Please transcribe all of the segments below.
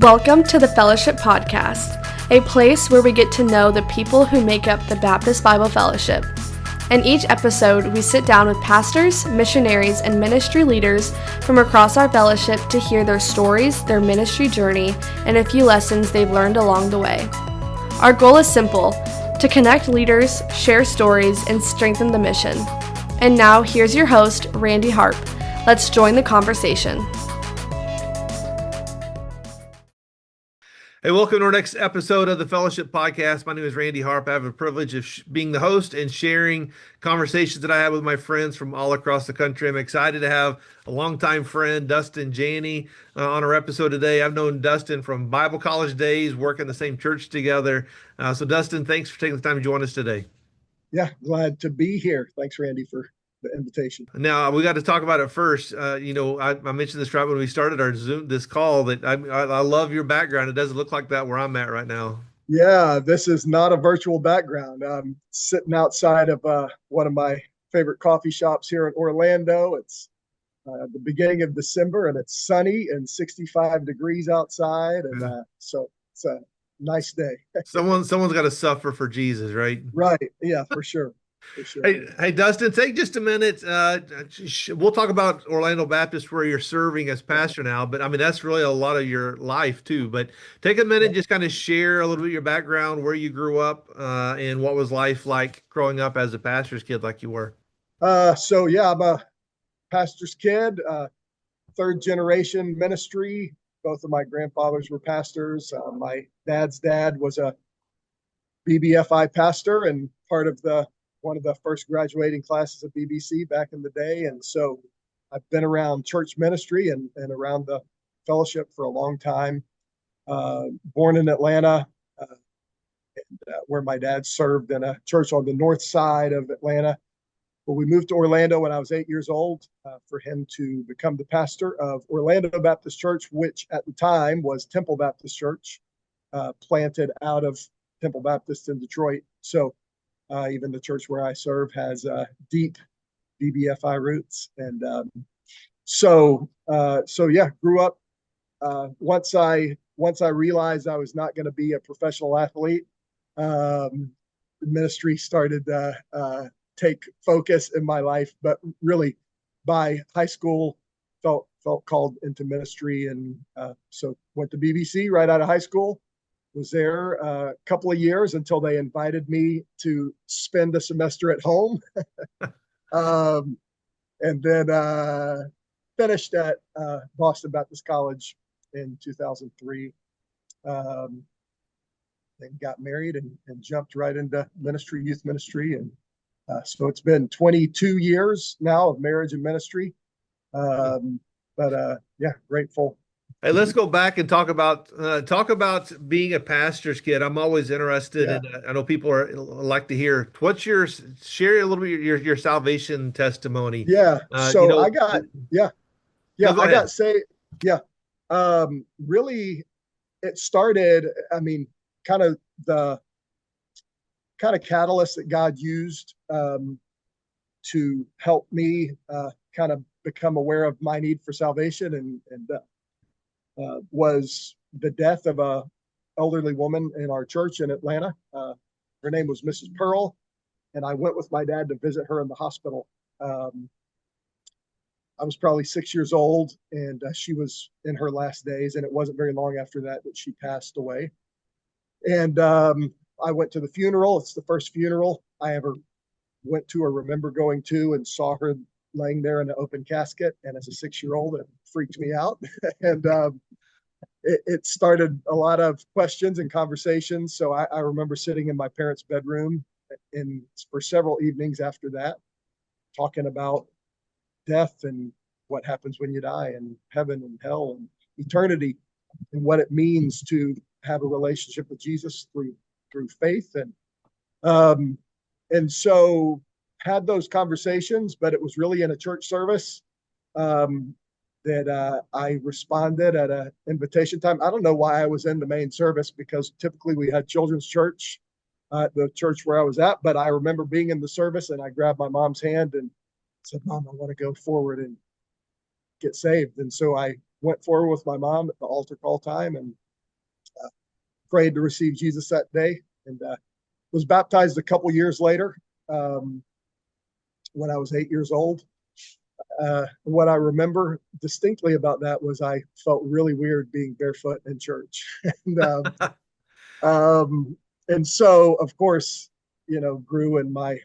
Welcome to the Fellowship Podcast, a place where we get to know the people who make up the Baptist Bible Fellowship. In each episode, we sit down with pastors, missionaries, and ministry leaders from across our fellowship to hear their stories, their ministry journey, and a few lessons they've learned along the way. Our goal is simple: to connect leaders, share stories, and strengthen the mission. And now, here's your host, Randy Harp. Let's join the conversation. Hey, welcome to our next episode of the Fellowship Podcast. My name is Randy Harp. I have the privilege of being the host and sharing conversations that I have with my friends from all across the country. I'm excited to have a longtime friend, Dustin Janney, on our episode today. I've known Dustin from Bible college days, working the same church together. So Dustin, thanks for taking the time to join us today. Yeah, glad to be here. Thanks, Randy, for the invitation. Now we got to talk about it first. I mentioned this right when we started our this call that I love your background. It doesn't look like that where I'm at right now. Yeah, this is not a virtual background. I'm sitting outside of one of my favorite coffee shops here in Orlando. It's the beginning of December and it's sunny and 65 degrees outside. And so it's a nice day. Someone's got to suffer for Jesus, right? Right. Yeah, for sure. For sure. Hey, Dustin, take just a minute. We'll talk about Orlando Baptist where you're serving as pastor now, but I mean, that's really a lot of your life too. But take a minute, just kind of share a little bit of your background, where you grew up, and what was life like growing up as a pastor's kid like you were. So yeah, I'm a pastor's kid, third generation ministry. Both of my grandfathers were pastors. My dad's dad was a BBFI pastor and part of one of the first graduating classes of BBC back in the day. And so I've been around church ministry and around the fellowship for a long time. Born in Atlanta, where my dad served in a church on the north side of Atlanta. But we moved to Orlando when I was 8 years old for him to become the pastor of Orlando Baptist Church, which at the time was Temple Baptist Church, planted out of Temple Baptist in Detroit. So even the church where I serve has deep BBFI roots. And so yeah, grew up. Once I realized I was not going to be a professional athlete, the ministry started take focus in my life. But really, by high school, felt called into ministry, and so went to BBC right out of high school. Was there a couple of years until they invited me to spend a semester at home. And then finished at Boston Baptist College in 2003. Then got married and jumped right into ministry, youth ministry. And so it's been 22 years now of marriage and ministry. But yeah, grateful. Hey, let's go back and talk about being a pastor's kid. I'm always interested in. I know people like to hear. Share a little bit your salvation testimony. Yeah. So I got saved. Yeah. Really, it started. I mean, the kind of catalyst that God used to help me kind of become aware of my need for salvation and was the death of a elderly woman in our church in Atlanta. Her name was Mrs. Pearl, and I went with my dad to visit her in the hospital. I was probably 6 years old, and she was in her last days, and it wasn't very long after that she passed away. And I went to the funeral. It's the first funeral I ever went to or remember going to, and saw her laying there in an open casket. And as a 6-year-old, it freaked me out. And it started a lot of questions and conversations. So I remember sitting in my parents' bedroom for several evenings after that, talking about death and what happens when you die, and heaven and hell and eternity, and what it means to have a relationship with Jesus through faith. And so had those conversations, but it was really in a church service that I responded at an invitation time. I don't know why I was in the main service, because typically we had children's church at the church where I was at. But I remember being in the service, and I grabbed my mom's hand and said, "Mom, I want to go forward and get saved." And so I went forward with my mom at the altar call time, and prayed to receive Jesus that day, and was baptized a couple years later when I was 8 years old. What I remember distinctly about that was I felt really weird being barefoot in church. And so, of course, grew in my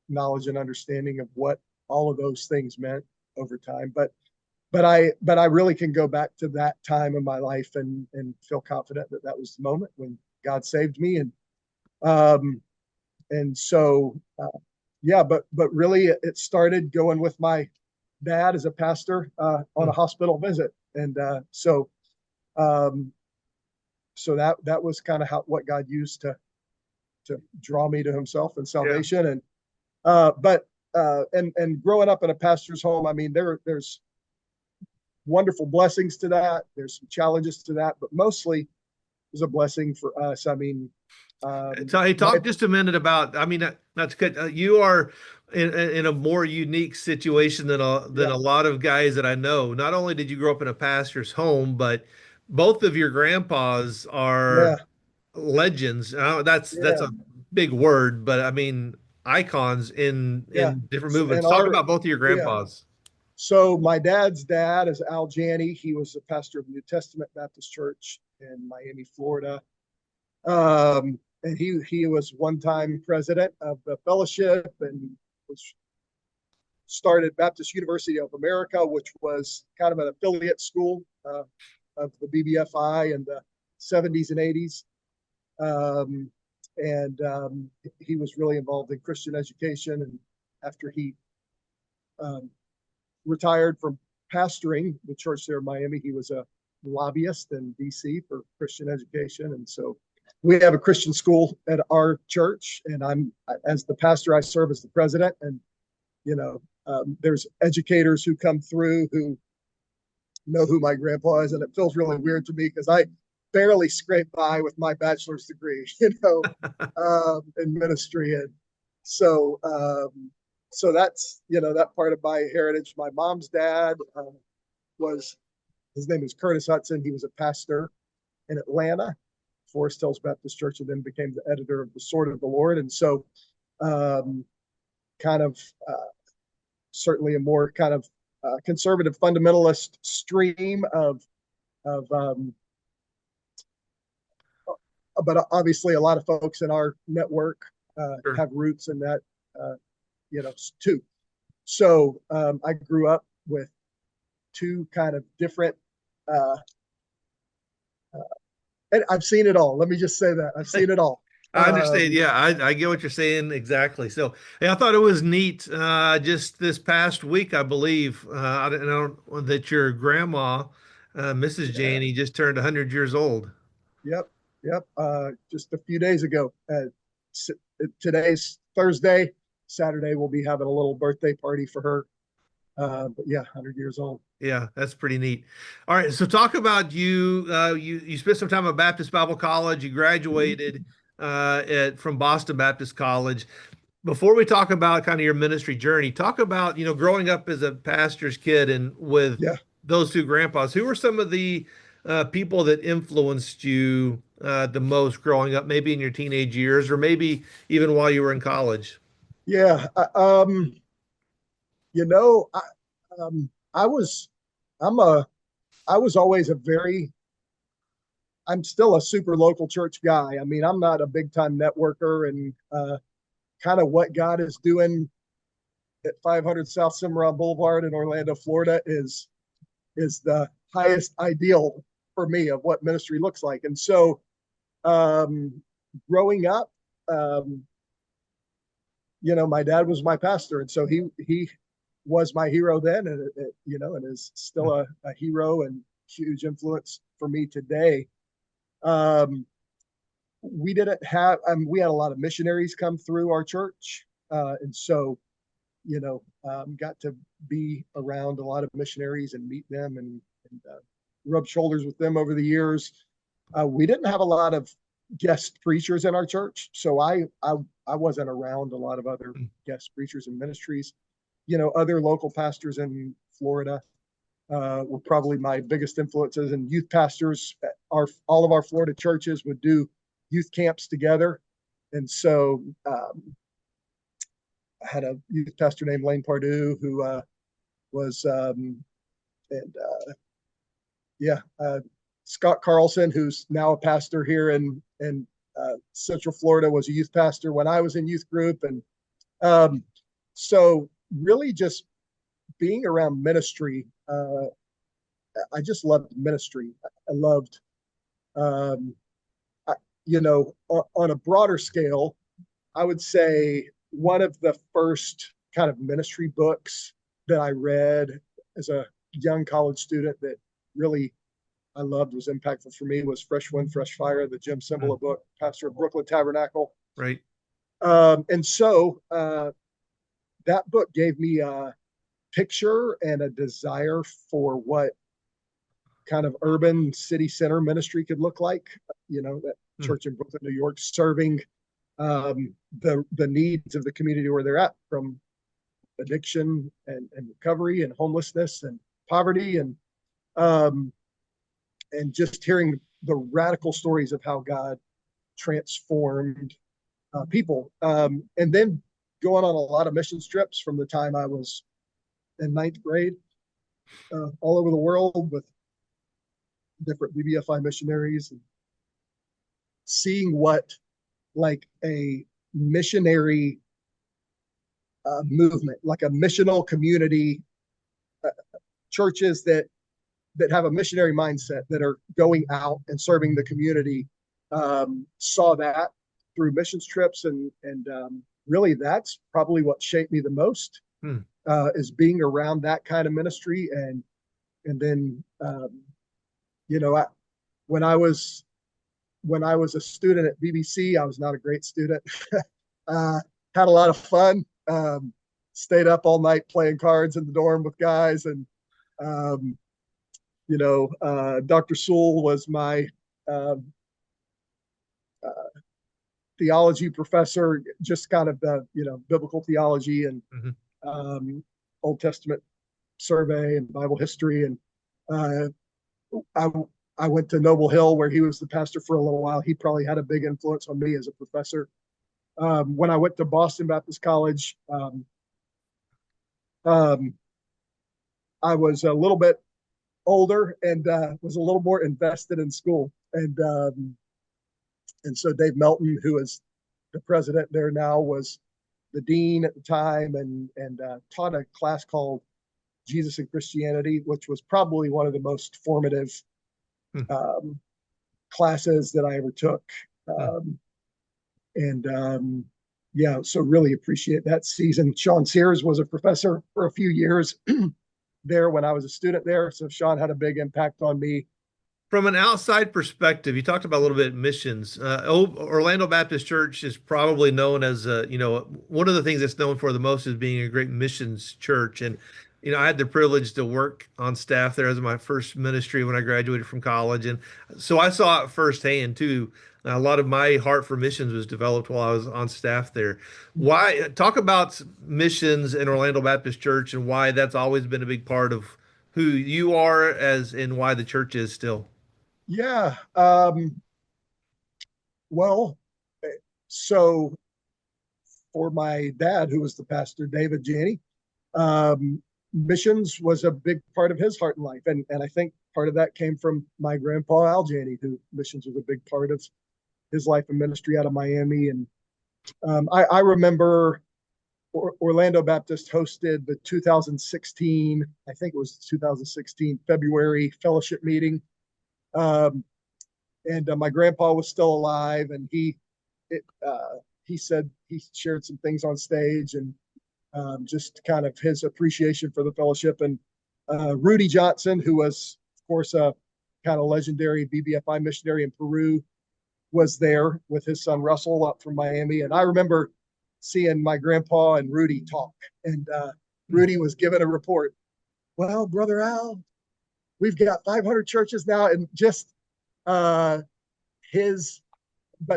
knowledge and understanding of what all of those things meant over time. But I really can go back to that time in my life and feel confident that that was the moment when God saved me. And so, yeah, but really it started going with my dad as a pastor on a hospital visit. And so that was kind of what God used to draw me to himself and salvation. Yeah. And growing up in a pastor's home, I mean, there's wonderful blessings to that. There's some challenges to that, but mostly is a blessing for us. I mean, talk just a minute about, I mean, that's good. You are in a more unique situation than a lot of guys that I know. Not only did you grow up in a pastor's home, but both of your grandpas are legends. That's a big word, but I mean, icons in different movements. Talk about both of your grandpas. So my dad's dad is Al Janney. He was a pastor of New Testament Baptist Church in Miami, Florida. And he was one-time president of the fellowship and started Baptist University of America, which was kind of an affiliate school of the BBFI in the 70s and 80s. He was really involved in Christian education. And after he retired from pastoring the church there in Miami, he was a lobbyist in DC for Christian education. And so we have a Christian school at our church, and as the pastor, I serve as the president. And, there's educators who come through who know who my grandpa is. And it feels really weird to me because I barely scraped by with my bachelor's degree, in ministry. And so that's, that part of my heritage. My mom's dad his name is Curtis Hudson. He was a pastor in Atlanta, Forest Hills Baptist Church, and then became the editor of the Sword of the Lord. And so certainly a more kind of conservative fundamentalist stream but obviously a lot of folks in our network have roots in that, too. So I grew up with two kind of different, and I've seen it all. Let me just say that I've seen it all. I understand. Yeah, I get what you're saying exactly. So I thought it was neat. Just this past week, I believe, I don't know that your grandma, Mrs. Janney, just turned 100 years old. Yep. Just a few days ago. Today's Thursday. Saturday we'll be having a little birthday party for her. But yeah, 100 years old. Yeah, that's pretty neat. All right, so talk about you. You spent some time at Baptist Bible College. You graduated from Boston Baptist College. Before we talk about kind of your ministry journey, talk about growing up as a pastor's kid and with those two grandpas. Who were some of the people that influenced you the most growing up, maybe in your teenage years, or maybe even while you were in college? Yeah, I was always I'm still a super local church guy. I mean, I'm not a big time networker, and kind of what God is doing at 500 South Cimarron Boulevard in Orlando, Florida is the highest ideal for me of what ministry looks like. And so growing up, my dad was my pastor, and so he was my hero then, and and is still a hero and huge influence for me today. We didn't have, we had a lot of missionaries come through our church, and so got to be around a lot of missionaries and meet them and rub shoulders with them over the years. We didn't have a lot of guest preachers in our church, so I wasn't around a lot of other guest preachers and ministries. Other local pastors in Florida were probably my biggest influences. And youth pastors, all of our Florida churches would do youth camps together. And so I had a youth pastor named Lane Pardue who was, and Scott Carlson, who's now a pastor here in Central Florida, was a youth pastor when I was in youth group. And so really just being around ministry, I just loved ministry. I loved, on a broader scale, I would say one of the first kind of ministry books that I read as a young college student that really I loved, was impactful for me, was Fresh Wind, Fresh Fire, the Jim Cymbala book, pastor of Brooklyn Tabernacle. Right. And so that book gave me a picture and a desire for what kind of urban city center ministry could look like. That church in Brooklyn, New York, serving the needs of the community where they're at, from addiction and recovery and homelessness and poverty, and just hearing the radical stories of how God transformed people. And then going on a lot of mission trips from the time I was in ninth grade, all over the world with different BBFI missionaries, and seeing what like a missionary movement, like a missional community, churches that have a missionary mindset, that are going out and serving the community, saw that through missions trips, and really that's probably what shaped me the most, is being around that kind of ministry. And then when I was a student at BBC, I was not a great student. Had a lot of fun. Stayed up all night playing cards in the dorm with guys, and Dr. Sewell was my theology professor, just kind of the biblical theology and Old Testament survey and Bible history. And I went to Noble Hill, where he was the pastor for a little while. He probably had a big influence on me as a professor. When I went to Boston Baptist College, I was a little bit older and was a little more invested in school. And so Dave Melton, who is the president there now, was the dean at the time, and taught a class called Jesus and Christianity, which was probably one of the most formative classes that I ever took. So really appreciate that season. Sean Sears was a professor for a few years there when I was a student there. So Sean had a big impact on me. From an outside perspective, you talked about a little bit missions. Orlando Baptist Church is probably known as, one of the things it's known for the most is being a great missions church. And, I had the privilege to work on staff there as my first ministry when I graduated from college. And so I saw it firsthand too. A lot of my heart for missions was developed while I was on staff there. Why talk about missions in Orlando Baptist Church and why that's always been a big part of who you are and why the church is still. Yeah. Well, so for my dad, who was the pastor, David Janney, missions was a big part of his heart and life. And I think part of that came from my grandpa, Al Janney, who missions was a big part of his life and ministry out of Miami. And I remember Orlando Baptist hosted the 2016, I think it was 2016, February fellowship meeting. And my grandpa was still alive, and he said he shared some things on stage, and just kind of his appreciation for the fellowship. And Rudy Johnson, who was, of course, a kind of legendary BBFI missionary in Peru, was there with his son Russell up from Miami. And I remember seeing my grandpa and Rudy talk, and Rudy was given a report. Well, Brother Al, we've got 500 churches now, and just but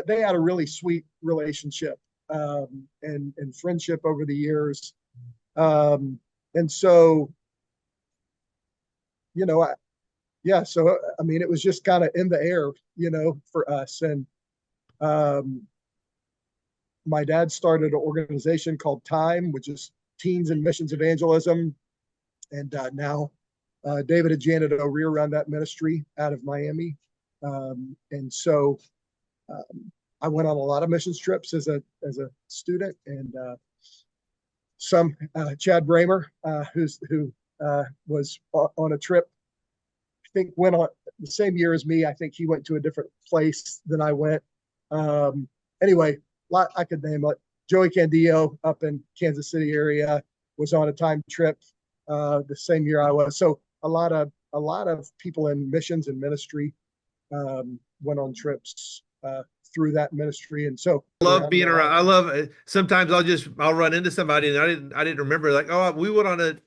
they had a really sweet relationship and friendship over the years. And so you know, yeah, so I mean, it was just kind of in the air, for us. And um, my dad started an organization called Time, which is Teens and Missions Evangelism. And now David and Janet O'Rear run that ministry out of Miami. And so I went on a lot of missions trips as a student, and some Chad Bramer, who was on a trip. I think went on the same year as me. I think he went to a different place than I went. Anyway, I could name like Joey Candio up in Kansas City area was on a time trip the same year I was. So a lot of people in missions and ministry went on trips through that ministry. And so I love being around. I love it. Sometimes I'll run into somebody and I didn't remember, like, oh, we went on a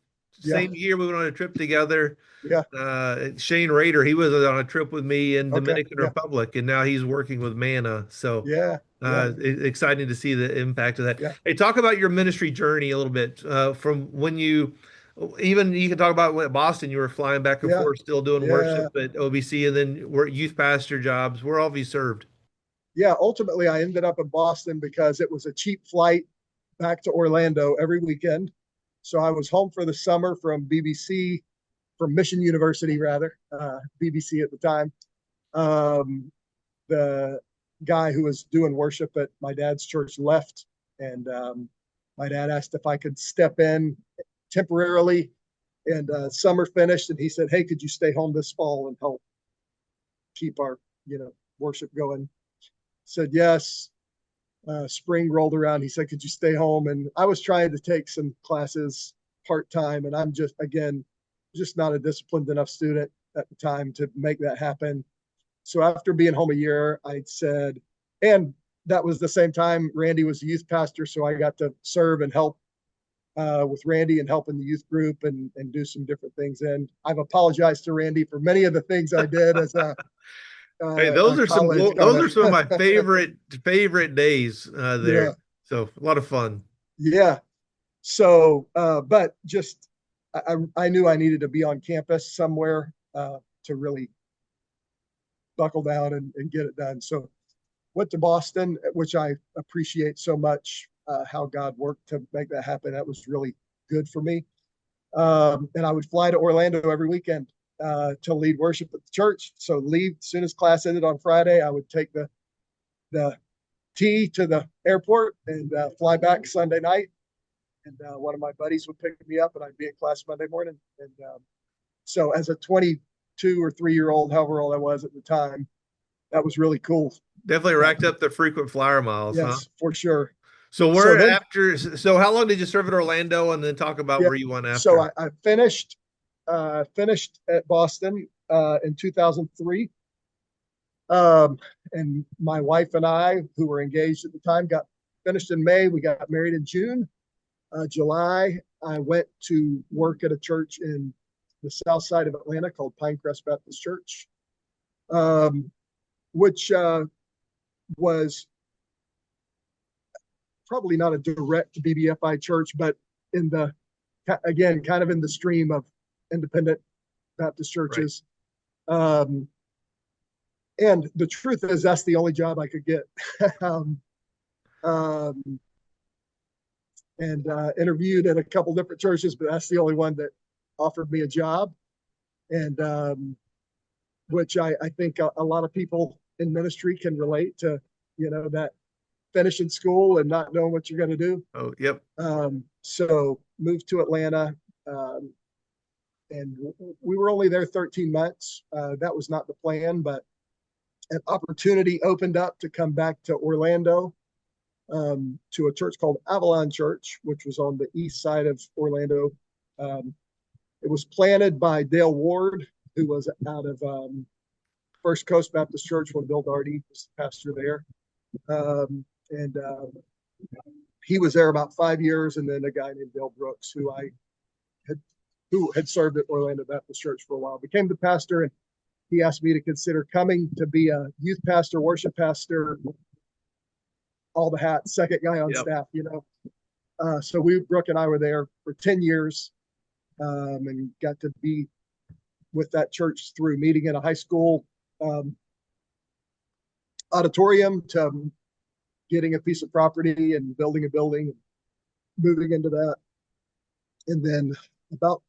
same year, we went on a trip together. Yeah. Shane Rader, he was on a trip with me in Dominican Yeah. Republic, and now he's working with Manna. So exciting to see the impact of that. Yeah. Hey, talk about your ministry journey a little bit, from when you can talk about when Boston, you were flying back and forth, still doing worship at OBC, and then youth pastor jobs. Where all have you served? Yeah, ultimately I ended up in Boston because it was a cheap flight back to Orlando every weekend. So I was home for the summer from Mission University, rather, BBC at the time. The guy who was doing worship at my dad's church left, and my dad asked if I could step in temporarily, and summer finished, and he said, hey, could you stay home this fall and help keep our worship going? Said yes. Spring rolled around. He said, could you stay home? And I was trying to take some classes part-time, and I'm just not a disciplined enough student at the time to make that happen. So after being home a year, I said, and that was the same time Randy was the youth pastor, so I got to serve and help with Randy and help in the youth group and do some different things. And I've apologized to Randy for many of the things I did as a hey, those are some of my favorite days there. Yeah. So a lot of fun. Yeah. So, but just I knew I needed to be on campus somewhere to really buckle down and get it done. So went to Boston, which I appreciate so much, how God worked to make that happen. That was really good for me. And I would fly to Orlando every weekend to lead worship at the church. So leave as soon as class ended on Friday, I would take the T to the airport and fly back Sunday night. And one of my buddies would pick me up, and I'd be in class Monday morning. And so as a 22 or 3-year-old, however old I was at the time, that was really cool. Definitely racked up the frequent flyer miles. Yes, for sure. So how long did you serve at Orlando, and then talk about where you went after? So I finished at Boston in 2003. And my wife and I, who were engaged at the time, got finished in May. We got married in June. July, I went to work at a church in the south side of Atlanta called Pinecrest Baptist Church, which was probably not a direct BBFI church, but kind of in the stream of independent Baptist churches. Right. And the truth is, that's the only job I could get. And interviewed at a couple different churches, but that's the only one that offered me a job. And which I think a lot of people in ministry can relate to, that finishing school and not knowing what you're going to do. Oh, yep. So moved to Atlanta, and we were only there 13 months. That was not the plan, but an opportunity opened up to come back to Orlando, to a church called Avalon Church, which was on the east side of Orlando. It was planted by Dale Ward, who was out of First Coast Baptist Church when Bill Darty was the pastor there. And he was there about 5 years, and then a guy named Bill Brooks, who had served at Orlando Baptist Church for a while, became the pastor, and he asked me to consider coming to be a youth pastor, worship pastor, all the hats, second guy on staff, So Brooke and I were there for 10 years, and got to be with that church through meeting in a high school um, auditorium to getting a piece of property and building a building, moving into that. And then about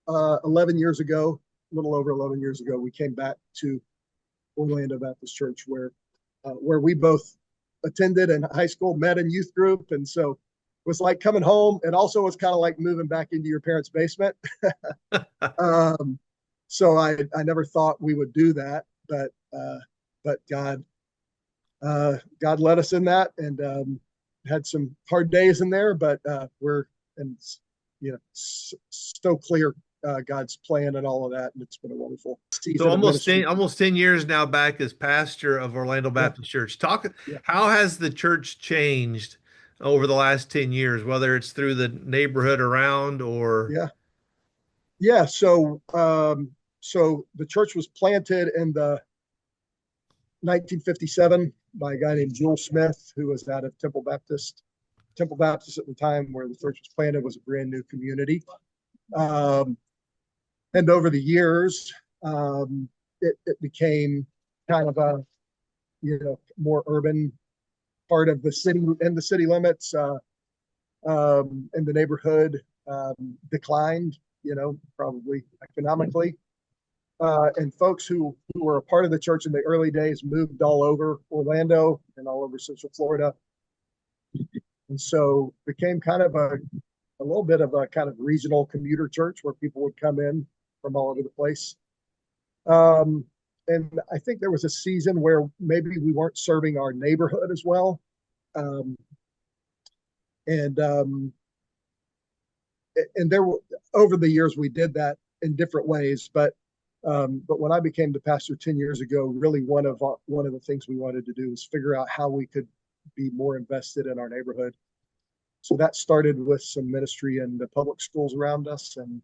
11 years ago, a little over 11 years ago, we came back to Orlando Baptist Church, where we both attended in high school, met in youth group, and so it was like coming home. It also was kind of like moving back into your parents' basement. So I never thought we would do that, but God led us in that, and had some hard days in there, but we're and so clear God's plan and all of that, and it's been a wonderful season. So of ministry. almost 10 years now back as pastor of Orlando Yeah. Baptist Church. Yeah. How has the church changed over the last 10 years, whether it's through the neighborhood around or Yeah. So the church was planted in the 1957 by a guy named Joel Smith, who was out of Temple Baptist. Temple Baptist at the time where the church was planted was a brand new community. And over the years, it became kind of a more urban part of the city, in the city limits, and the neighborhood declined, probably economically. And folks who were a part of the church in the early days moved all over Orlando and all over Central Florida. And so it became kind of a little bit of a kind of regional commuter church where people would come in from all over the place. And I think there was a season where maybe we weren't serving our neighborhood as well. And there were, over the years, we did that in different ways. But when I became the pastor 10 years ago, really one of the things we wanted to do was figure out how we could be more invested in our neighborhood. So that started with some ministry in the public schools around us, and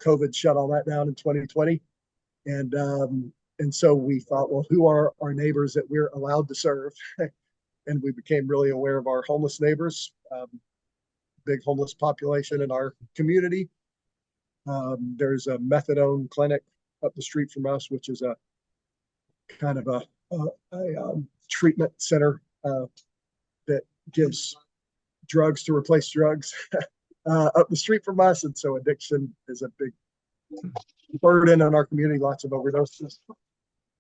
COVID shut all that down in 2020. And so we thought, well, who are our neighbors that we're allowed to serve? And we became really aware of our homeless neighbors, big homeless population in our community. There's a methadone clinic up the street from us, which is a kind of a treatment center that gives drugs to replace drugs up the street from us. And so addiction is a big burden in our community, lots of overdoses.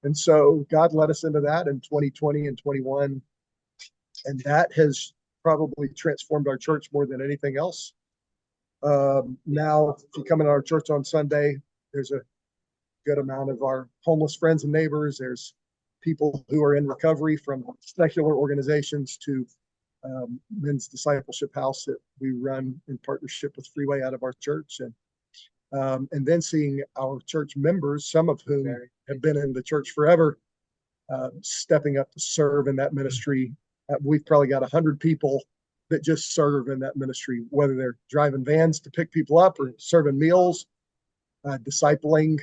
And so God led us into that in 2020 and 21. And that has probably transformed our church more than anything else. Now, if you come into our church on Sunday, there's a good amount of our homeless friends and neighbors. There's people who are in recovery from secular organizations to men's discipleship house that we run in partnership with Freeway out of our church. And then seeing our church members, some of whom have been in the church forever, stepping up to serve in that ministry. We've probably got 100 people that just serve in that ministry, whether they're driving vans to pick people up or serving meals, discipling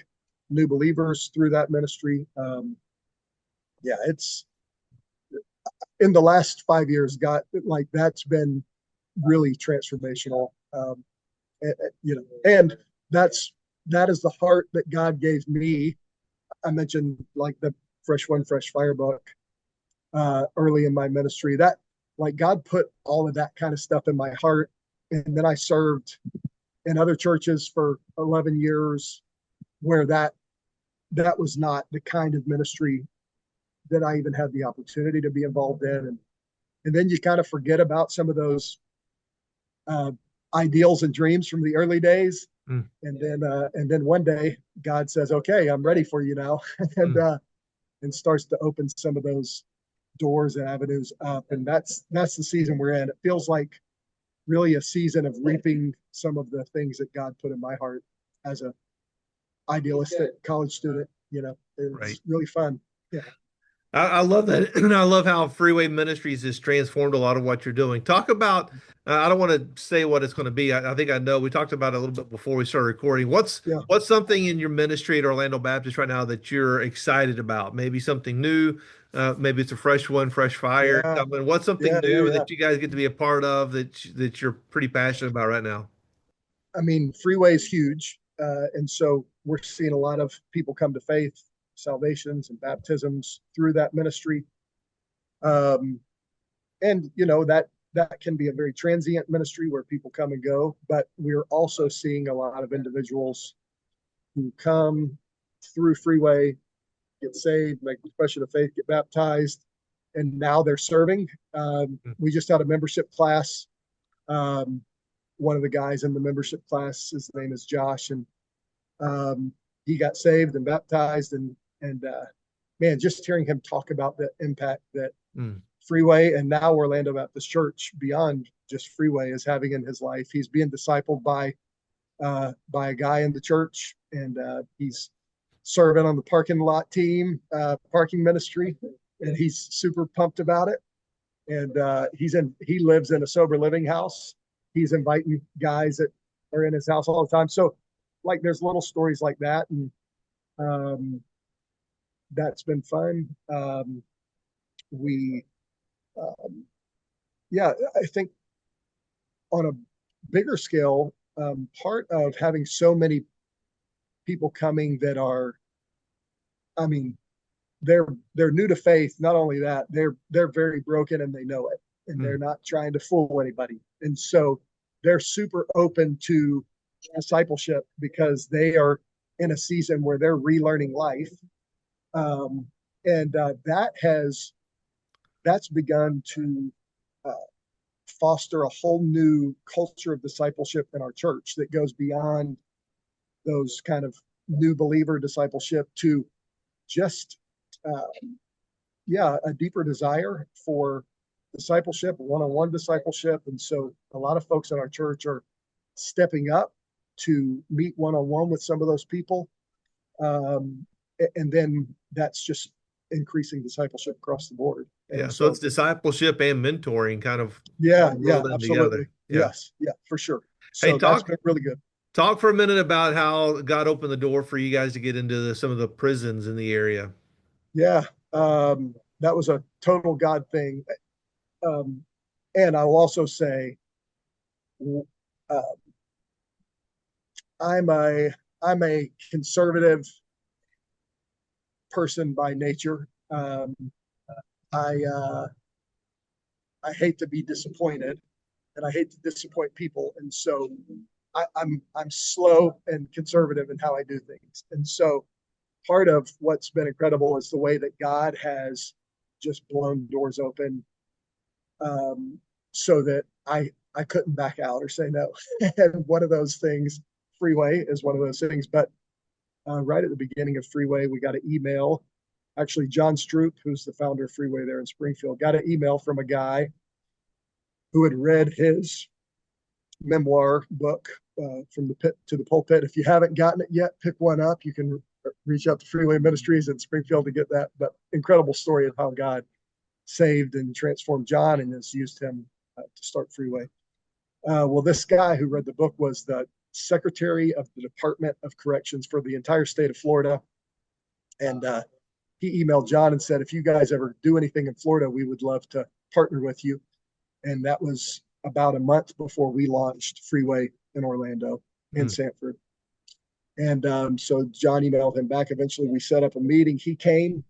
new believers through that ministry. It's in the last 5 years, that's been really transformational. And that is the heart that God gave me. I mentioned like the Fresh One, Fresh Fire book early in my ministry. That God put all of that kind of stuff in my heart. And then I served in other churches for 11 years where that was not the kind of ministry that I even had the opportunity to be involved in. And then you kind of forget about some of those ideals and dreams from the early days. And then one day God says, okay, I'm ready for you now. And starts to open some of those doors and avenues up. And that's the season we're in. It feels like really a season of reaping some of the things that God put in my heart as a idealistic college student. It's really fun. Yeah. I love that. And I love how Freeway Ministries has transformed a lot of what you're doing. Talk about, I don't want to say what it's going to be. I think I know. We talked about it a little bit before we started recording. What's something in your ministry at Orlando Baptist right now that you're excited about? Maybe something new. Maybe it's a fresh one, fresh fire. What's something new that you guys get to be a part of that you're pretty passionate about right now? I mean, Freeway is huge. And so we're seeing a lot of people come to faith, salvations and baptisms through that ministry. And that can be a very transient ministry where people come and go, but we're also seeing a lot of individuals who come through Freeway, get saved, make the profession of faith, get baptized, and now they're serving. We just had a membership class. One of the guys in the membership class, his name is Josh, and he got saved and baptized, and man, just hearing him talk about the impact that Freeway and now Orlando Baptist Church, beyond just Freeway, is having in his life. He's being discipled by a guy in the church, and he's serving on the parking lot team, parking ministry, and he's super pumped about it. And he lives in a sober living house. He's inviting guys that are in his house all the time. So like there's little stories like that, and that's been fun. I think on a bigger scale, part of having so many people coming that are, I mean, they're new to faith. Not only that, they're very broken and they know it, and they're not trying to fool anybody. And so they're super open to discipleship because they are in a season where they're relearning life. And that's begun to foster a whole new culture of discipleship in our church that goes beyond those kind of new believer discipleship to just a deeper desire for discipleship, one-on-one discipleship. And so a lot of folks in our church are stepping up to meet one-on-one with some of those people. And then that's just increasing discipleship across the board. And so it's discipleship and mentoring kind of. Absolutely. Together. Yes. Yeah, for sure. So that's been really good. Talk for a minute about how God opened the door for you guys to get into some of the prisons in the area. Yeah. That was a total God thing. And I'll also say, I'm a conservative person by nature. I hate to be disappointed, and I hate to disappoint people, and so I'm slow and conservative in how I do things. And so part of what's been incredible is the way that God has just blown doors open, so that I couldn't back out or say no. And one of those things, Freeway, is one of those things. But right at the beginning of Freeway, we got an email. Actually, John Stroop, who's the founder of Freeway there in Springfield, got an email from a guy who had read his memoir book, From the Pit to the Pulpit. If you haven't gotten it yet, pick one up. You can reach out to Freeway Ministries in Springfield to get that. But incredible story of how God saved and transformed John and has used him to start Freeway. Well, this guy who read the book was the secretary of the Department of Corrections for the entire state of Florida. And he emailed John and said, if you guys ever do anything in Florida, we would love to partner with you. And that was about a month before we launched Freeway in Orlando and Sanford. And so John emailed him back. Eventually we set up a meeting. He came,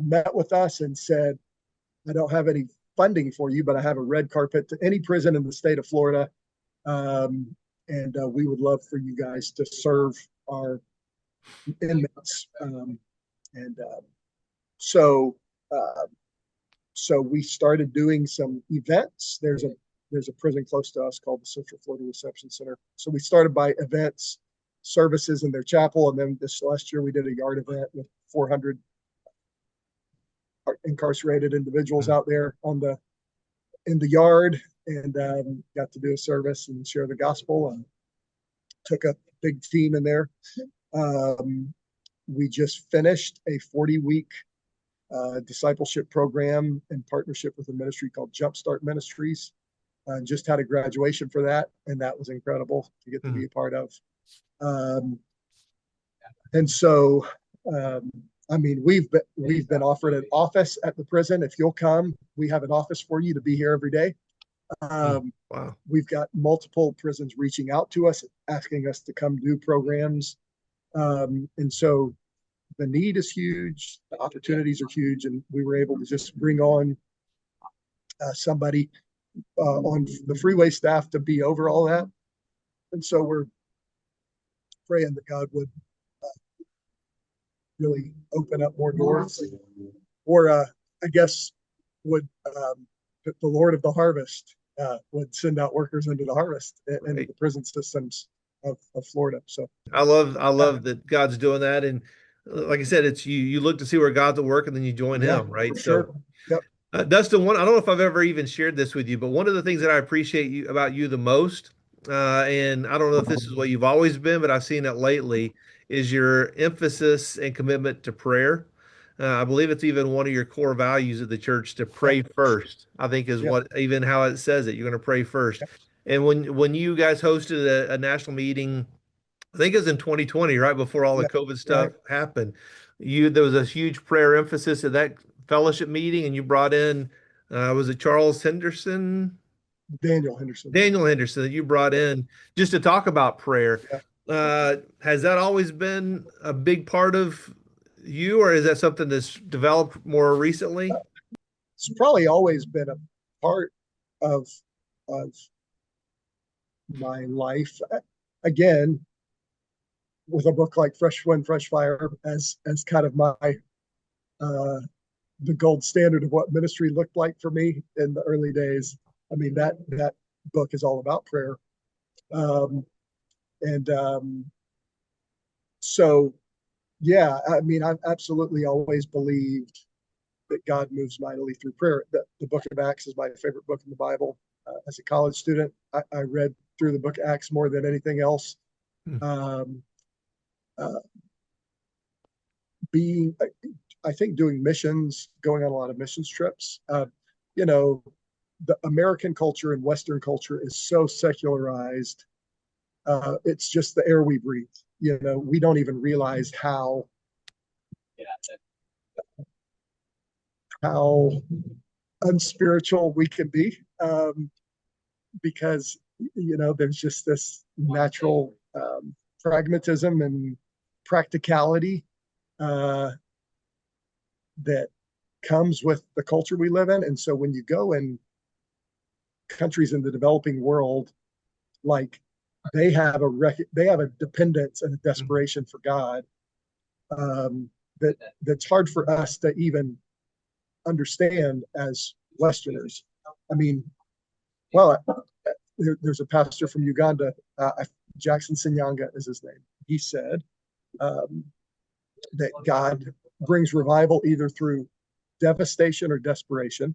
met with us and said, I don't have any funding for you, but I have a red carpet to any prison in the state of Florida. And we would love for you guys to serve our inmates. So we started doing some events. There's a prison close to us called the Central Florida Reception Center. So we started by events, services in their chapel. And then this last year we did a yard event with 400 incarcerated individuals out there in the yard, and got to do a service and share the gospel, and took a big team in there. We just finished a 40-week discipleship program in partnership with a ministry called Jumpstart Ministries. Just had a graduation for that, and that was incredible to get to be a part of. And so, I mean, we've been offered an office at the prison. If you'll come, we have an office for you to be here every day. Um, Wow. we've got multiple prisons reaching out to us, asking us to come do programs. And so the need is huge, the opportunities are huge, and we were able to just bring on somebody on the freeway staff to be over all that. And so we're praying that God would really open up more doors, or I guess would the Lord of the harvest would send out workers into the harvest and Right. the prison systems of Florida. So I love that God's doing that. And like I said, it's you look to see where God's at work and then you join yeah, him, right? for So sure. Yep. Dustin, I don't know if I've ever even shared this with you, but one of the things that I appreciate about you the most, and I don't know if this is what you've always been, but I've seen it lately, is your emphasis and commitment to prayer. I believe it's even one of your core values of the church to Yeah. pray first. I think is Yeah. what even how it says it. You're going to pray first. And when you guys hosted a national meeting, I think it was in 2020, right before all the Yeah. COVID Right. stuff happened. There was a huge prayer emphasis at that fellowship meeting, and you brought in was it Charles Henderson, Daniel Henderson. Daniel Henderson that you brought Yeah. in just to talk about prayer. Yeah. Has that always been a big part of you, or is that something that's developed more recently? It's probably always been a part of of my life. Again, with a book like Fresh Wind, Fresh Fire as kind of my uh, the gold standard of what ministry looked like for me in the early days. I mean that book is all about prayer, um, and so yeah. I mean, I've absolutely always believed that God moves mightily through prayer. The Book of Acts is my favorite book in the Bible. As a college student, I read through the Book of Acts more than anything else. Hmm. Um, uh, being I think doing missions, going on a lot of missions trips. You know, the American culture and Western culture is so secularized. It's just the air we breathe. You know, we don't even realize how unspiritual we can be, because there's just this natural pragmatism and practicality uh, that comes with the culture we live in. And so when you go in countries in the developing world, like they have a dependence and a desperation for God, um, that's hard for us to even understand as Westerners. I mean, well, there's a pastor from Uganda, Jackson Sinyanga is his name. He said um, that God brings revival either through devastation or desperation.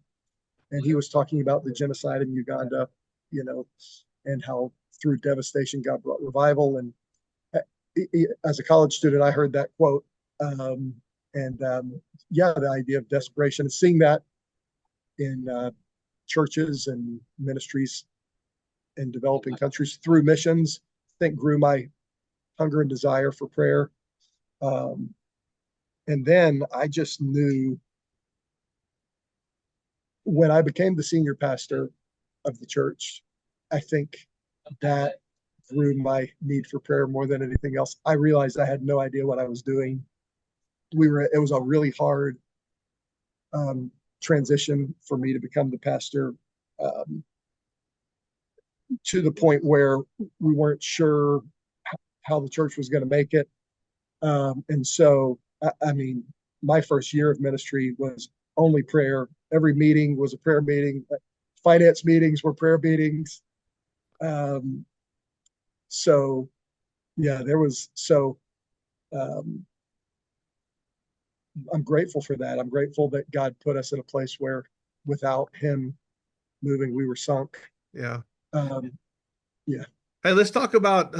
And he was talking about the genocide in Uganda, you know, and how through devastation God brought revival. And as a college student, I heard that quote, um, and yeah, the idea of desperation and seeing that in churches and ministries in developing countries through missions, I think grew my hunger and desire for prayer. Um, and then I just knew when I became the senior pastor of the church, I think that grew my need for prayer more than anything else. I realized I had no idea what I was doing. It was a really hard um, transition for me to become the pastor, um, to the point where we weren't sure how the church was going to make it. And so, I mean, my first year of ministry was only prayer. Every meeting was a prayer meeting. Finance meetings were prayer meetings. Um, so, yeah, there was so. Um, I'm grateful for that. I'm grateful that God put us in a place where, without Him moving, we were sunk. Yeah. Um, yeah. Hey, let's talk about.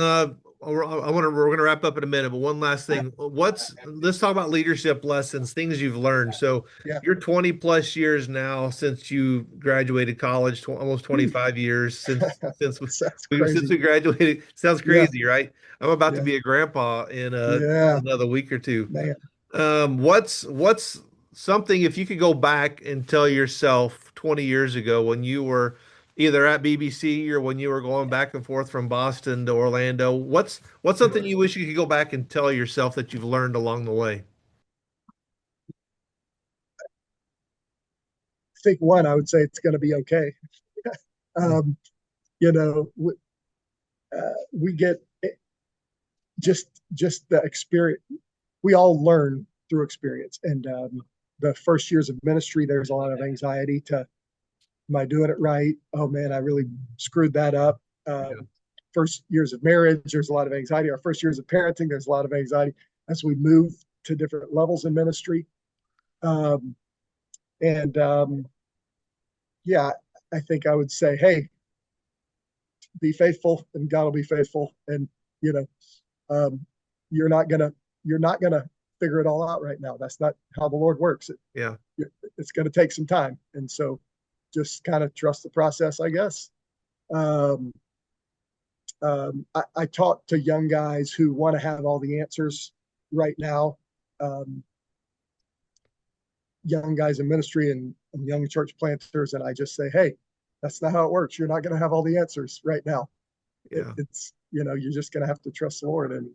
We're going to wrap up in a minute, but one last thing. Let's talk about leadership lessons, things you've learned. So Yeah. you're 20 plus years now since you graduated college, almost 25 years That's since crazy. we graduated. Sounds Yeah. crazy, right? I'm about to Yeah. be a grandpa in Yeah. another week or two. Man. What's something if you could go back and tell yourself 20 years ago when you were either at BBC or when you were going back and forth from Boston to Orlando? What's something you wish you could go back and tell yourself that you've learned along the way? I think one, I would say it's going to be okay. Mm. Um, you know, we get just the experience. We all learn through experience, and the first years of ministry, there's a lot of anxiety to, am I doing it right? Oh man, I really screwed that up. Yeah. First years of marriage, there's a lot of anxiety. Our first years of parenting, there's a lot of anxiety as we move to different levels in ministry. Um, and yeah, I think I would say, hey, be faithful, and God will be faithful. And you know, um, you're not gonna you're not gonna figure it all out right now. That's not how the Lord works. Yeah. It's going to take some time, and so just kind of trust the process, I guess. Um, I talk to young guys who want to have all the answers right now. Um, young guys in ministry and young church planters, and I just say, hey, that's not how it works. You're not going to have all the answers right now. Yeah. It's you're just going to have to trust the Lord. And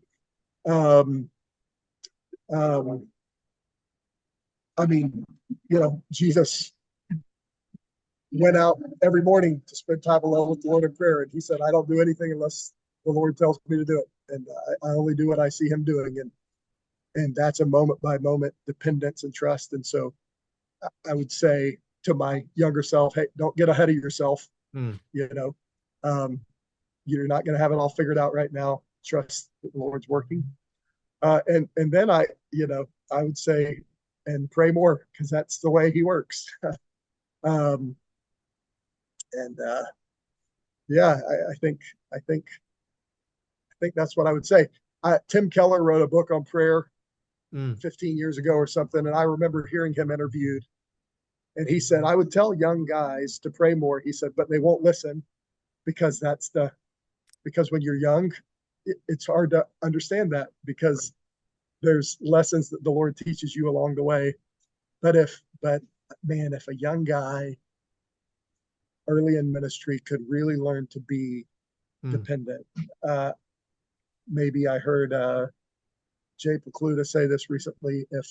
um, um, I mean, Jesus went out every morning to spend time alone with the Lord in prayer, and he said, "I don't do anything unless the Lord tells me to do it, and I only do what I see Him doing." And that's a moment by moment dependence and trust. And so I would say to my younger self, hey, don't get ahead of yourself. Mm. Um, you're not going to have it all figured out right now. Trust that the Lord's working. And then I would say, and pray more, because that's the way He works. um, and yeah, I think that's what I would say. Tim Keller wrote a book on prayer Mm. 15 years ago or something, and I remember hearing him interviewed, and he said, I would tell young guys to pray more. He said, but they won't listen, because because when you're young, it's hard to understand that, because there's lessons that the Lord teaches you along the way. But man, if a young guy early in ministry could really learn to be Mm. dependent, maybe I heard Jay Pekluda say this recently: if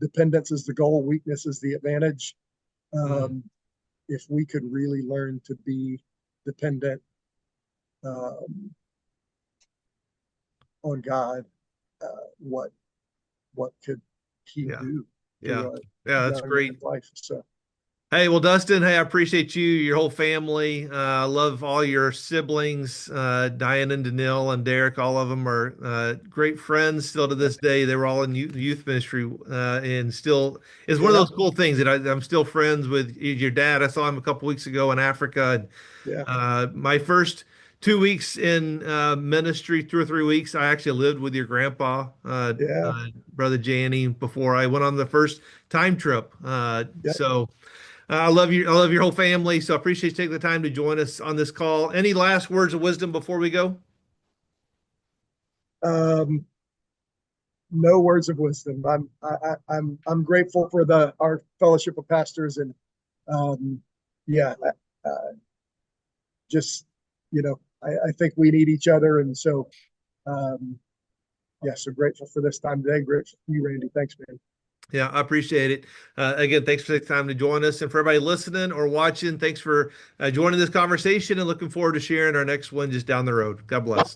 dependence is the goal, weakness is the advantage. Mm. If we could really learn to be dependent um, on God, what could He Yeah. do Yeah. through a Yeah. That's young great. man's life? So Hey, well, Dustin, hey, I appreciate you, your whole family. I love all your siblings, Diane and Danil and Derek. All of them are great friends still to this day. They were all in youth ministry, and still is one of yeah, those cool things that I'm still friends with your dad. I saw him a couple weeks ago in Africa. And, yeah, my first 2 weeks in ministry, 2 or 3 weeks, I actually lived with your grandpa, yeah, Brother Janney, before I went on the first time trip. yeah. So. I love you. I love your whole family. So I appreciate you taking the time to join us on this call. Any last words of wisdom before we go? Um, no words of wisdom. I'm grateful for our fellowship of pastors, and um, yeah, just I think we need each other, and so um, yeah, so grateful for this time today. Grateful for you, Randy. Thanks, man. Yeah, I appreciate it. Again, thanks for taking time to join us. And for everybody listening or watching, thanks for joining this conversation and looking forward to sharing our next one just down the road. God bless.